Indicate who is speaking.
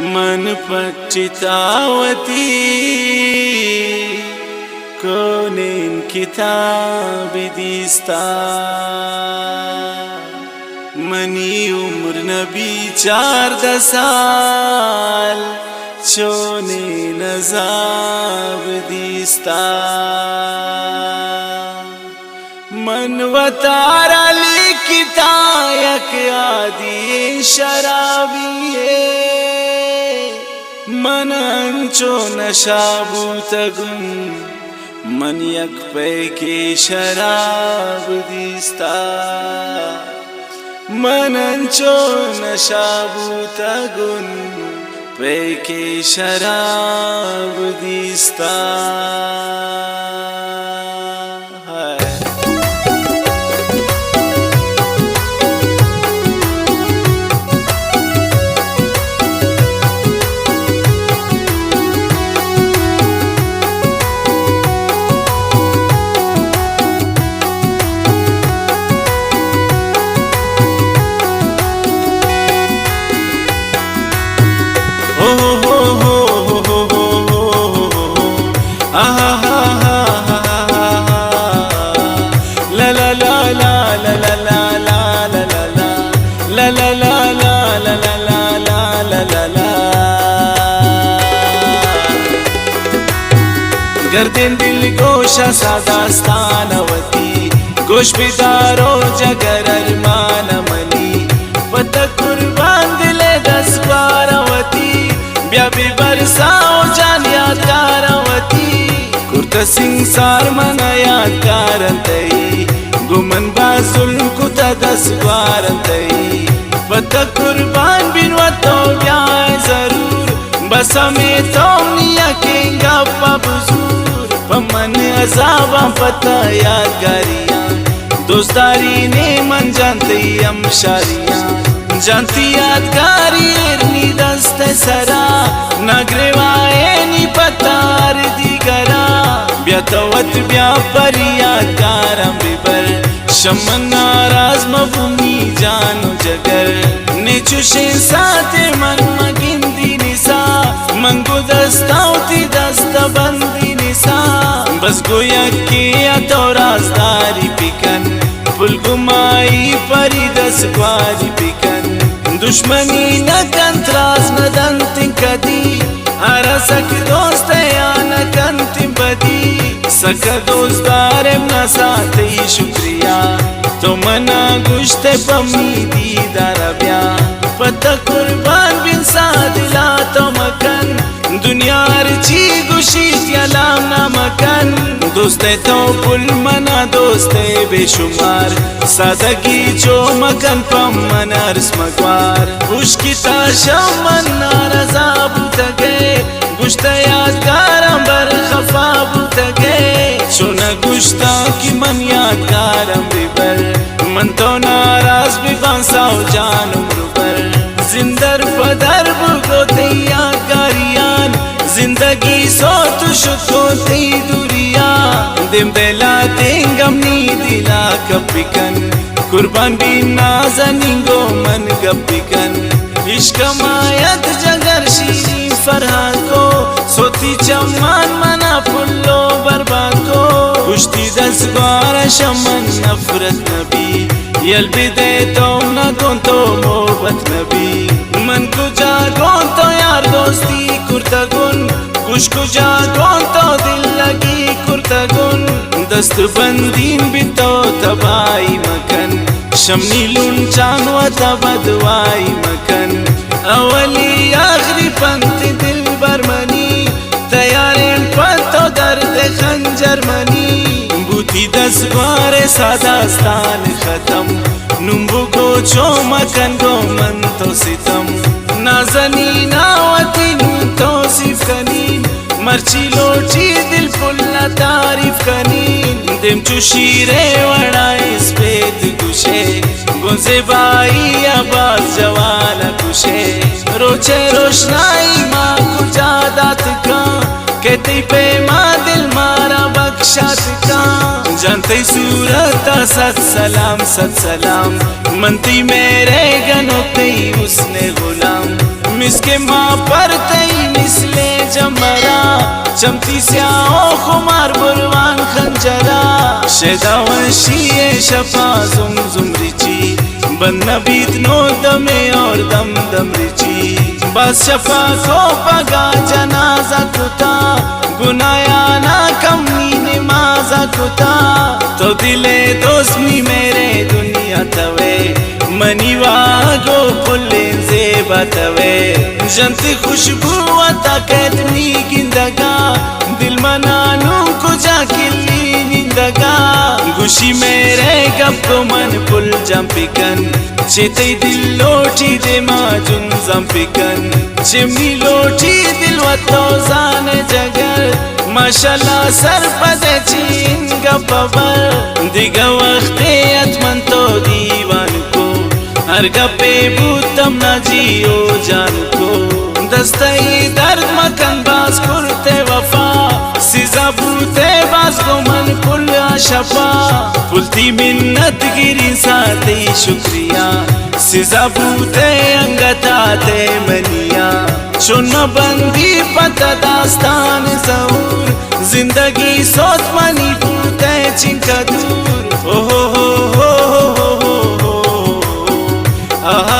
Speaker 1: मन पच्चितावती कोनेन किताब दिस्ता मनी उम्र नबी 14 साल चोने नजाब दिस्ता मन वतारा लिखिता यक आदि शराबिये मन अंचो नशाबू तगुन मन यक पैके शराब दिस्ता मन अंचो नशाबू तगुन पैके शराब दिस्ता गर्दन दिल गोशा सादास्तानवती गोश बिदारो जगर अरमान मनी पत कुर्बान दिले 10 बारवती ब्याबी बरसाओ जान यादगारवती कुर्त सिंसार मन यादगारंतई गुमन बाजुल कुता 10 बारंतई पत कुर्बान बिनवतो ब्याय जरूर बस में तो निया केंगा बुजूर पमन अजाबा पता यादगारियां दोस्तारी ने मन जानती अमशारियां जानती यादगारी एरनी दस्ते सरा नगरेवाए नी पतार दिगरा ब्यातवत ब्या पर यादगारम बिबर शमन नाराज मबूमी जानो जगर नेचुशे साथे मन मगिंदी निसा मंगो दस्तावती दस्ता बंदी निसा बस गोया के तो राजदारी पिकन पुलगुमाई परी 10 ग्वारी पिकन दुश्मनी न कंत्रास न दंतिं कदी हरा सक दोस्त या न कंतिं बदी सक दोस्तारे न साथे शुक्रिया तो मना गुश्ते पमी दीदारब्या पत कुर्बान बिन सादिला तो मकन दुनिया रची गुशीत यालाम ना मकन दोस्ते तो पुल मना दोस्ते बेशुमार सादगी जो मकन पम मनर्स मगवार उश्की ताशम मन नारजा बुतगे गुश्ता यादगारम बर खफा बुतगे सोना गुश्ता की मन यादगारम बिबर मन तो नाराज भी बांसाओ जान उम्र पर जिंदर पदर बुगो तैया कारियान जिंदगी सो तु शुको तई दुरिया दिम बेला तेंगमनी दिला कपिकन कुर्बान भी नाज़निंगो मन गपिकन इश्क मायत जगर शीरी फरहान को सोती चमान मना फुल्लो बर्बाद को कुश्ती 10 बार शमन नफरत नबी यल बिदे तो न तो मोहब्बत नबी मन को जागोन तो यार दोस्ती कुर्तगुन कुछ को जागोन तो दिल लगी कुर्तगुन दस्त बंदीन बितो तबाई मकन शमनी लुन चानवा तबदवाई मकन अवली आखरी पंक्ति दिल बरमनी तैयारें पतो दर्द खंजर मनी बूती 10 बारे सादास्तान खत्म नुम्बु को चो मकन गो मन तो सितम नाजनी नावती नून तो सिफ कनीन मर्ची लोची दिल पुल्ला तारीफ कनीन दिम चुशीरे वड़ा इस पेद गुशे गुंजे बाई आबाद जवाला कुशे रोचे रोशनाई माँ को जादात का कहते पे माँ दिल मारा बख्शात का जानते सूरत सत सलाम मनती मेरे गनोते उसने गुलाम इसके माँ पर तई मिसले जमरा चमती स्याओ खुमार बुरवान खंजरा शेदावशिये शफा जुम जुम रिची बन्ना बीत नो दमे और दम दम रिची बस शफा को पगा जनाजा कुता गुनाया ना कमी नमाजा कुता तो दिले दोस्मी मेरे दुनिया तवे मनीवा गो पुल्ले जेबा तवे जंती खुशबू अता कैदनी गिंदगा दिल मनानू कुजा किल्ली निंदगा गुशी मेरे गप को मन पुल जंपिकन चेते दिल लोटी दे माजुन जंपिकन चिमनी लोटी दिल वतो जान जगर माशाल्लाह सर पदे चीन गपबर दिगा वक्ते अतमन तो दीवान को हर गपे बूतम ना जियो जान को दस्तई दर्द मकन बाज कुर्ते वफा सिजा बूते बाज को मन पुल शफा पुलती मिन्नत गिरी साथे शुक्रिया सिजा बूते अंगताते मनिया चुन बंदी पता दास्तान जहूर जिंदगी सोच मनी बूते चिंका दूर ओ हो हो हो हो हो हो